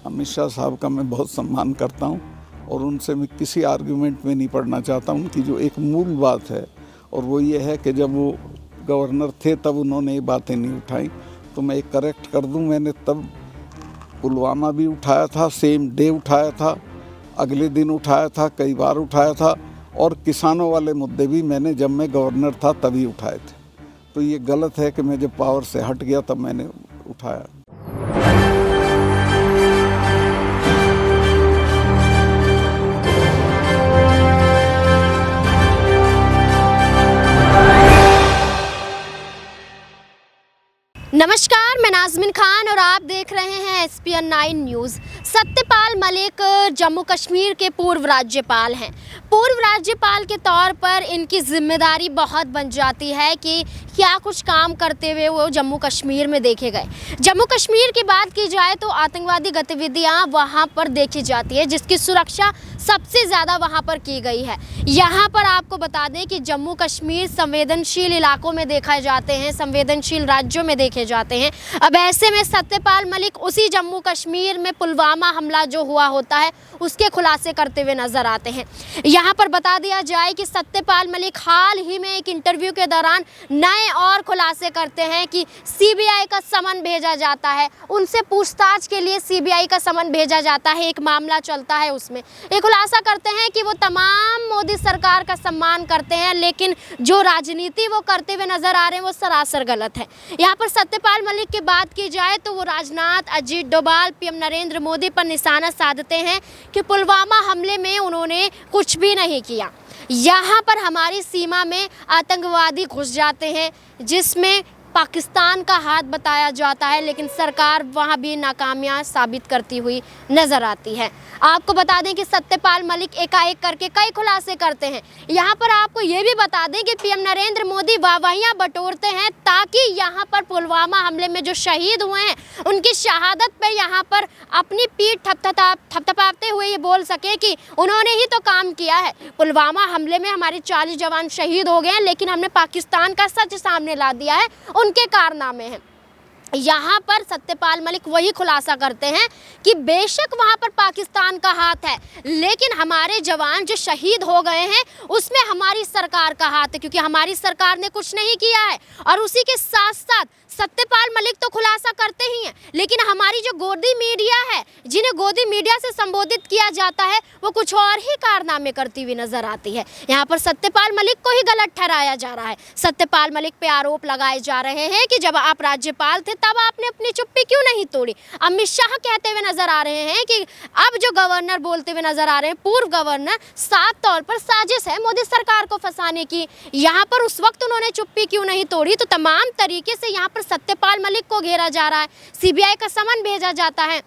अमित शाह साहब का मैं बहुत सम्मान करता हूं और उनसे मैं किसी आर्गुमेंट में नहीं पड़ना चाहता हूं। उनकी जो एक मूल बात है और वो ये है कि जब वो गवर्नर थे तब उन्होंने ये बातें नहीं उठाई, तो मैं एक करेक्ट कर दूं, मैंने तब पुलवामा भी उठाया था, सेम डे उठाया था, अगले दिन उठाया था, कई बार उठाया था, और किसानों वाले मुद्दे भी मैंने जब मैं गवर्नर था तभी उठाए थे। तो ये गलत है कि मैं जब पावर से हट गया तब मैंने उठाया। नमस्कार, मैं नाज़मीन खान और आप देख रहे हैं SPN 9 न्यूज़। सत्यपाल मलिक जम्मू कश्मीर के पूर्व राज्यपाल हैं। पूर्व राज्यपाल के तौर पर इनकी जिम्मेदारी बहुत बन जाती है कि क्या कुछ काम करते हुए वो जम्मू कश्मीर में देखे गए। जम्मू कश्मीर की बात की जाए तो आतंकवादी गतिविधियां वहां पर देखी जाती है, जिसकी सुरक्षा सबसे ज़्यादा वहां पर की गई है। यहाँ पर आपको बता दें कि जम्मू कश्मीर संवेदनशील इलाकों में देखा जाते हैं, संवेदनशील राज्यों में देखे जाते हैं। अब ऐसे में सत्यपाल मलिक उसी जम्मू कश्मीर में पुलवामा हमला जो हुआ होता है उसके खुलासे करते हुए नजर आते हैं। यहाँ पर बता दिया जाए कि सत्यपाल मलिक हाल ही में एक इंटरव्यू के दौरान नए और खुलासे करते हैं कि CBI का समन भेजा जाता है, उनसे पूछताछ के लिए CBI का समन भेजा जाता है, एक मामला चलता है उसमें। एक खुलासा करते हैं कि वो तमाम मोदी सरकार का सम्मान करते हैं, लेकिन जो राजनीति वो करते हुए नजर आ रहे हैं वो सरासर गलत है। यहाँ पर सत्यपाल मलिक की बात की जाए तो वो राजनाथ, अजीत डोभाल, PM नरेंद्र मोदी पर निशाना साधते हैं कि पुलवामा हमले में उन्होंने कुछ भी नहीं किया। यहाँ पर हमारी सीमा में आतंकवादी घुस जाते हैं, जिसमें पाकिस्तान का हाथ बताया जाता है, लेकिन सरकार वहाँ भी नाकामयाब साबित करती हुई नजर आती है। आपको बता दें कि सत्यपाल मलिक एकाएक करके कई खुलासे करते हैं। यहाँ पर आपको ये भी बता दें कि PM नरेंद्र मोदी वाहवाहियाँ बटोरते हैं ताकि यहाँ पर पुलवामा हमले में जो शहीद हुए हैं उनकी शहादत पर यहाँ पर अपनी पीठ थपथपाते हुए ये बोल सके कि उन्होंने ही तो काम किया है। पुलवामा हमले में हमारे 40 जवान शहीद हो गए हैं, लेकिन हमने पाकिस्तान का सच सामने ला दिया है, उनके कारनामे हैं। यहाँ पर सत्यपाल मलिक वही खुलासा करते हैं कि बेशक वहाँ पर पाकिस्तान का हाथ है, लेकिन हमारे जवान जो शहीद हो गए हैं उसमें हमारी सरकार का हाथ है, क्योंकि हमारी सरकार ने कुछ नहीं किया है। और उसी के साथ साथ सत्यपाल मलिक तो खुलासा करते ही हैं, लेकिन हमारी जो गोदी मीडिया है, जिन्हें गोदी मीडिया से संबोधित किया जाता है, वो कुछ और ही कारनामे करती हुई नजर आती है। यहाँ पर सत्यपाल मलिक को ही गलत ठहराया जा रहा है। सत्यपाल मलिक पे आरोप लगाए जा रहे हैं कि जब आप राज्यपाल थे तब आपने अपनी चुप्पी क्यों नहीं तोड़ी। अमित शाह कहते हुए नजर आ रहे हैं कि अब जो गवर्नर बोलते हुए नजर आ रहे हैं, पूर्व गवर्नर, साफ तौर पर साजिश है मोदी सरकार को फंसाने की। यहाँ पर उस वक्त उन्होंने चुप्पी क्यों नहीं तोड़ी। तो तमाम तरीके से यहाँ पर सत्यपाल मलिक को घेरा जा रहा है, CBI का समन भेजा जाता है।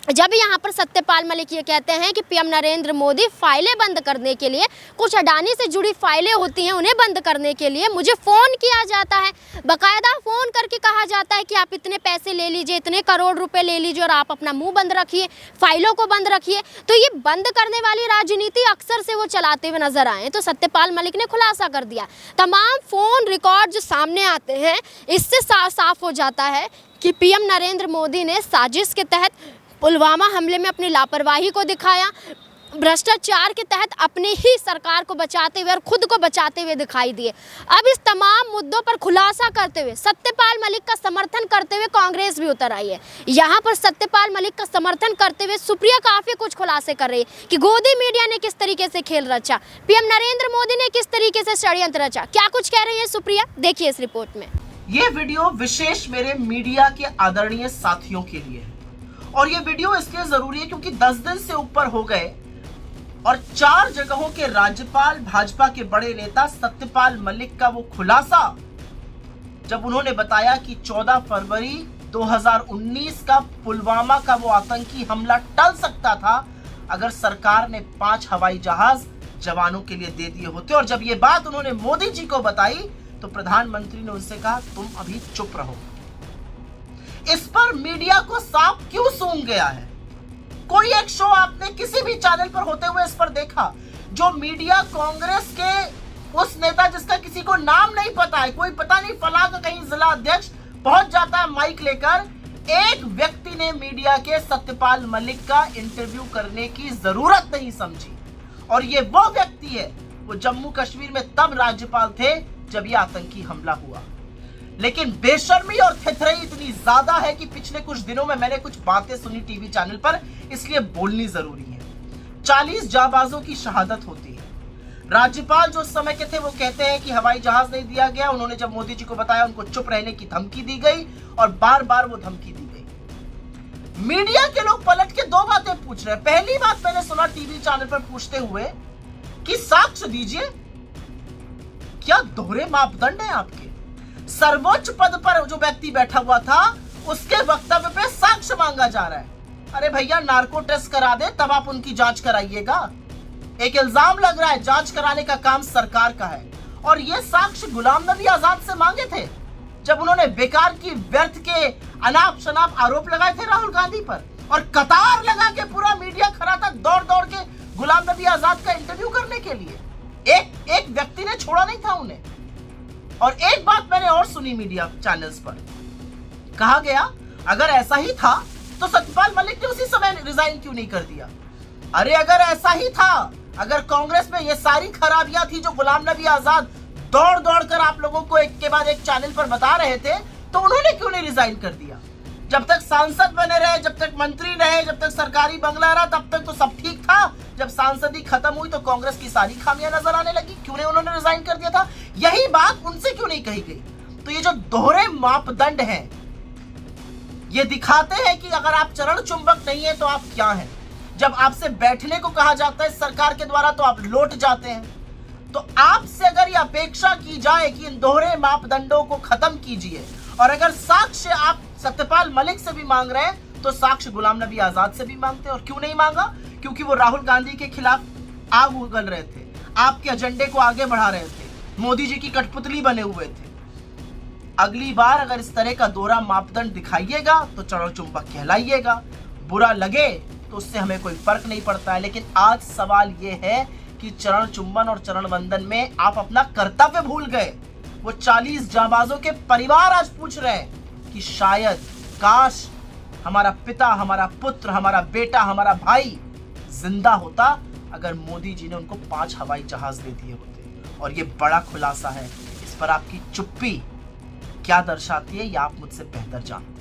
जब यहाँ पर सत्यपाल मलिक ये कहते हैं कि PM नरेंद्र मोदी फाइलें बंद करने के लिए, कुछ अडानी से जुड़ी फाइलें होती हैं उन्हें बंद करने के लिए मुझे फ़ोन किया जाता है, बाकायदा फ़ोन करके कहा जाता है कि आप इतने पैसे ले लीजिए, इतने करोड़ रुपए ले लीजिए और आप अपना मुंह बंद रखिए, फाइलों को बंद रखिए। तो ये बंद करने वाली राजनीति अक्सर से वो चलाते हुए नजर आए। तो सत्यपाल मलिक ने खुलासा कर दिया। तमाम फ़ोन रिकॉर्ड जो सामने आते हैं, इससे साफ हो जाता है कि PM नरेंद्र मोदी ने साजिश के तहत पुलवामा हमले में अपनी लापरवाही को दिखाया, भ्रष्टाचार के तहत अपनी ही सरकार को बचाते हुए और खुद को बचाते हुए दिखाई दिए। अब इस तमाम मुद्दों पर खुलासा करते हुए सत्यपाल मलिक का समर्थन करते हुए कांग्रेस भी उतर आई है। यहाँ पर सत्यपाल मलिक का समर्थन करते हुए सुप्रिया काफी कुछ खुलासे कर रही है कि गोदी मीडिया ने किस तरीके से खेल रचा, PM नरेंद्र मोदी ने किस तरीके से षड्यंत्र रचा। क्या कुछ कह रही है सुप्रिया, देखिए इस रिपोर्ट में। ये वीडियो विशेष मेरे मीडिया के आदरणीय साथियों के लिए है, और ये वीडियो इसलिए जरूरी है क्योंकि 10 दिन से ऊपर हो गए और 4 जगहों के राज्यपाल, भाजपा के बड़े नेता सत्यपाल मलिक का वो खुलासा, जब उन्होंने बताया कि 14 फरवरी 2019 का पुलवामा का वो आतंकी हमला टल सकता था अगर सरकार ने 5 हवाई जहाज जवानों के लिए दे दिए होते। और जब ये बात उन्होंने मोदी जी को बताई तो प्रधानमंत्री ने उनसे कहा तुम अभी चुप रहो। इस पर मीडिया को साफ क्यों सूंघ गया है? कोई एक शो आपने किसी भी चैनल पर होते हुए इस पर देखा, जो मीडिया कांग्रेस के उस नेता जिसका किसी को नाम नहीं पता है, कोई पता नहीं फला का कहीं जिला अध्यक्ष पहुंच जाता है माइक लेकर एक व्यक्ति ने मीडिया के सत्यपाल मलिक का इंटरव्यू करने की जरूरत नहीं समझी, और ये वो व्यक्ति है, वो जम्मू कश्मीर में तब राज्यपाल थे जब ये आतंकी हमला हुआ। लेकिन बेशर्मी और थिथरई इतनी ज्यादा है कि पिछले कुछ दिनों में मैंने कुछ बातें सुनी टीवी चैनल पर, इसलिए बोलनी जरूरी है। 40 जाबाजों की शहादत होती है। राज्यपाल जो उस समय के थे वो कहते हैं कि हवाई जहाज नहीं दिया गया, उन्होंने जब मोदी जी को बताया उनको चुप रहने की धमकी दी गई, और बार बार वो धमकी दी गई। मीडिया के लोग पलट के दो बातें पूछ रहे हैं। पहली बात मैंने सुना टीवी चैनल पर पूछते हुए कि साक्ष्य दीजिए। क्या दोहरे मापदंड है आपके? सर्वोच्च पद पर जो व्यक्ति बैठा हुआ था उसके वक्तव्य पे साक्ष्य मांगा जा रहा है। अरे भैया, नार्को टेस्ट करा दे तब आप उनकी जांच कराइएगा। एक इल्जाम लग रहा है, जांच कराने का काम सरकार का है। और ये साक्ष्य गुलाम नबी आजाद से मांगे थे जब उन्होंने बेकार की व्यर्थ के अनाप शनाप आरोप लगाए थे राहुल गांधी पर, और कतार लगा के पूरा मीडिया खड़ा था दौड़ दौड़ के गुलाम नबी आजाद का इंटरव्यू करने के लिए। एक व्यक्ति ने छोड़ा नहीं था उन्हें। और एक बात मैंने और सुनी मीडिया चैनल्स पर, कहा गया अगर ऐसा ही था तो सत्यपाल मलिक ने उसी समय रिजाइन क्यों नहीं कर दिया। अरे अगर ऐसा ही था, अगर कांग्रेस में ये सारी खराबियां थी जो गुलाम नबी आजाद दौड़ दौड़ कर आप लोगों को एक के बाद एक चैनल पर बता रहे थे, तो उन्होंने क्यों नहीं रिजाइन कर दिया? जब तक सांसद बने रहे, जब तक मंत्री रहे, जब तक सरकारी बंगला रहा, तब तक तो सब ठीक था। जब सांसदी खत्म हुई तो कांग्रेस की सारी खामियां नजर आने लगी। क्यों नहीं उन्होंने रिजाइन कर दिया था? यही बात उनसे क्यों नहीं कही गई? तो ये जो दोहरे मापदंड हैं, ये दिखाते हैं कि अगर आप चरण चुंबक नहीं है तो आप क्या हैं। जब आपसे बैठने को कहा जाता है सरकार के द्वारा तो आप लौट जाते हैं। तो आपसे अगर ये अपेक्षा की जाए कि इन दोहरे मापदंडों को खत्म कीजिए, और अगर साक्ष्य आप सत्यपाल मलिक से भी मांग रहे हैं तो साक्ष्य गुलाम नबी आजाद से भी मांगते हैं। और क्यों नहीं मांगा? क्योंकि वो राहुल गांधी के खिलाफ आग उगल रहे थे, आपके एजेंडे को आगे बढ़ा रहे थे, मोदी जी की कठपुतली बने हुए थे। अगली बार अगर इस तरह का दोहरा मापदंड दिखाइएगा तो चरण चुंबक कहलाइएगा। बुरा लगे तो उससे हमें कोई फर्क नहीं पड़ता है। लेकिन आज सवाल ये है कि चरण चुंबन और चरण वंदन में आप अपना कर्तव्य भूल गए। वो 40 जाबाजों के परिवार आज पूछ रहे हैं कि शायद काश हमारा पिता, हमारा पुत्र, हमारा बेटा, हमारा भाई जिंदा होता अगर मोदी जी ने उनको 5 हवाई जहाज दे दिए होते। और ये बड़ा खुलासा है। इस पर आपकी चुप्पी क्या दर्शाती है, ये आप मुझसे बेहतर जानते हैं।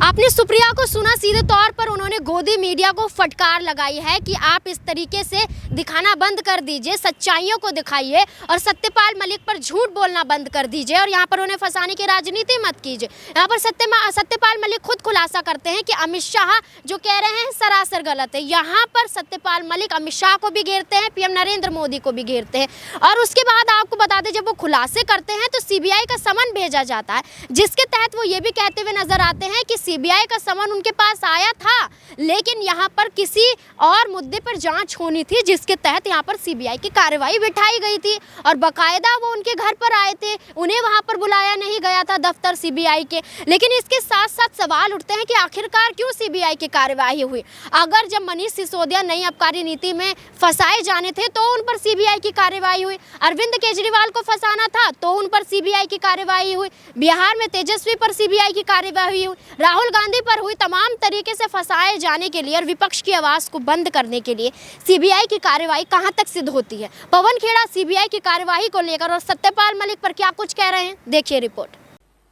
आपने सुप्रिया को सुना, सीधे तौर पर उन्होंने गोदी मीडिया को फटकार लगाई है कि आप इस तरीके से दिखाना बंद कर दीजिए, सच्चाइयों को दिखाइए और सत्यपाल मलिक पर झूठ बोलना बंद कर दीजिए और यहाँ पर उन्हें फंसाने की राजनीति मत कीजिए। यहाँ पर सत्यपाल मलिक खुद खुलासा करते हैं कि अमित शाह जो कह रहे हैं सरासर गलत है। यहाँ पर सत्यपाल मलिक अमित शाह को भी घेरते हैं, पीएम नरेंद्र मोदी को भी घेरते हैं। और उसके बाद आपको बता दें, जब वो खुलासे करते हैं तो सीबीआई का समन भेजा जाता है, जिसके तहत वो ये भी कहते हुए नजर आते हैं कि सीबीआई का समन उनके पास आया था, लेकिन यहाँ पर किसी और मुद्दे पर जांच होनी थी, जिसके तहत यहाँ पर सीबीआई की कार्रवाई बिठाई गई थी। और बाकायदा वो उनके घर पर आए थे, उन्हें वहाँ पर बुलाया नहीं गया था दफ्तर सीबीआई के। लेकिन इसके साथ साथ सवाल उठते हैं कि आखिरकार क्यों सीबीआई की कार्रवाई हुई? अगर जब मनीष सिसोदिया नई आबकारी नीति में फंसाए जाने थे तो उन पर सीबीआई की कार्रवाई हुई, अरविंद केजरीवाल को फंसाना था तो उन पर सीबीआई की कार्रवाई हुई, बिहार में तेजस्वी पर सीबीआई की कार्रवाई हुई, राहुल गांधी पर हुई। तमाम तरीके से फंसाए जाने के लिए और विपक्ष की आवाज़ को बंद करने के लिए सीबीआई की कार्रवाई कहां तक सिद्ध होती है? पवन खेड़ा सीबीआई की कार्रवाई को लेकर और सत्यपाल मलिक पर क्या कुछ कह रहे हैं, देखिए रिपोर्ट।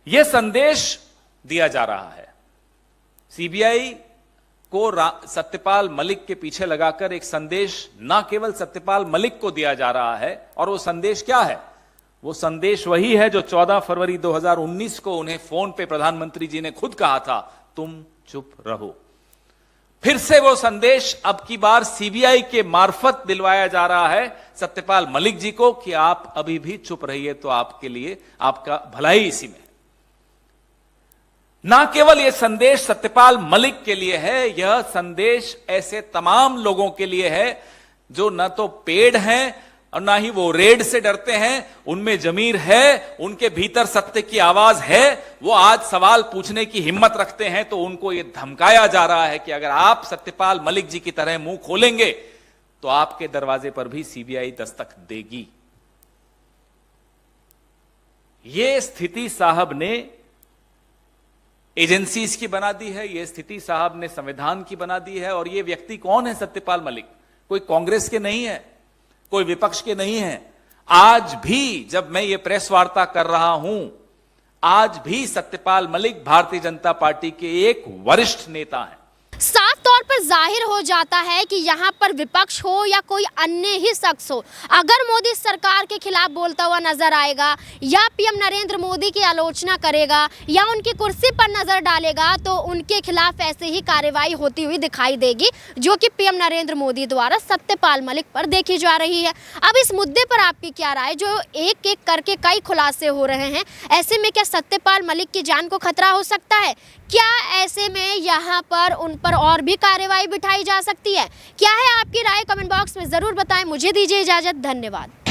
यह संदेश दिया जा रहा है सीबीआई को सत्यपाल मलिक के पीछे लगाकर, एक संदेश ना केवल सत्यपाल मलिक को दिया जा रहा है। और वो संदेश क्या है? वो संदेश वही है जो 14 फरवरी 2019 को उन्हें फोन पे प्रधानमंत्री जी ने खुद कहा था, तुम चुप रहो। फिर से वो संदेश अब की बार सीबीआई के मार्फत दिलवाया जा रहा है सत्यपाल मलिक जी को कि आप अभी भी चुप रहिए तो आपके लिए, आपका भलाई इसी में। ना केवल यह संदेश सत्यपाल मलिक के लिए है, यह संदेश ऐसे तमाम लोगों के लिए है जो न तो पेड़ हैं और ना ही वो रेड से डरते हैं, उनमें जमीर है, उनके भीतर सत्य की आवाज है, वो आज सवाल पूछने की हिम्मत रखते हैं। तो उनको ये धमकाया जा रहा है कि अगर आप सत्यपाल मलिक जी की तरह मुंह खोलेंगे तो आपके दरवाजे पर भी सीबीआई दस्तक देगी। ये स्थिति साहब ने एजेंसीज की बना दी है, ये स्थिति साहब ने संविधान की बना दी है। और ये व्यक्ति कौन है सत्यपाल मलिक? कोई कांग्रेस के नहीं है, कोई विपक्ष के नहीं है। आज भी जब मैं ये प्रेस वार्ता कर रहा हूं, आज भी सत्यपाल मलिक भारतीय जनता पार्टी के एक वरिष्ठ नेता हैं। साफ तौर पर जाहिर हो जाता है कि यहाँ पर विपक्ष हो या कोई अन्य ही शख्स हो, अगर मोदी सरकार के खिलाफ बोलता हुआ नजर आएगा या पीएम नरेंद्र मोदी की आलोचना करेगा या उनकी कुर्सी पर नजर डालेगा तो उनके खिलाफ ऐसे ही कार्रवाई होती हुई दिखाई देगी, जो कि पीएम नरेंद्र मोदी द्वारा सत्यपाल मलिक पर देखी जा रही है। अब इस मुद्दे पर आपकी क्या राय? जो एक एक करके कई खुलासे हो रहे हैं, ऐसे में क्या सत्यपाल मलिक की जान को खतरा हो सकता है? क्या ऐसे में यहाँ पर उन पर और भी कार्रवाई बिठाई जा सकती है? क्या है आपकी राय? कमेंट बॉक्स में ज़रूर बताएं। मुझे दीजिए इजाज़त। धन्यवाद।